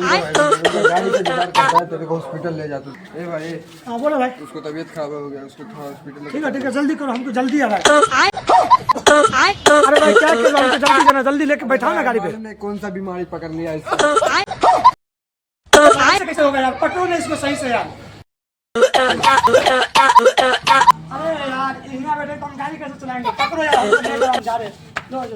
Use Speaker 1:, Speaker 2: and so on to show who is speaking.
Speaker 1: गाड़ी से जुगाड़ करता है, तेरे को हॉस्पिटल ले जा तू। ए भाई।
Speaker 2: हाँ बोलो भाई।
Speaker 1: उसको तबीयत खराब हो गया, उसको थोड़ा हॉस्पिटल।
Speaker 2: ठीक है जल्दी करो, हमको जल्दी आ रहा है। अरे भाई क्या कर रहा हूँ, जल्दी जाना, जल्दी लेके बैठाओ ना गाड़ी पे।
Speaker 1: कौन सा बीमारी पकड़ लिया इसको?
Speaker 2: कैसे होगा यार, पकड़ो ना इसको सही से यार। अरे यार इतना बैठे तो हम गाड़ी कैसे चलाएंगे, पकड़ो यार, हम जा रहे। लो जो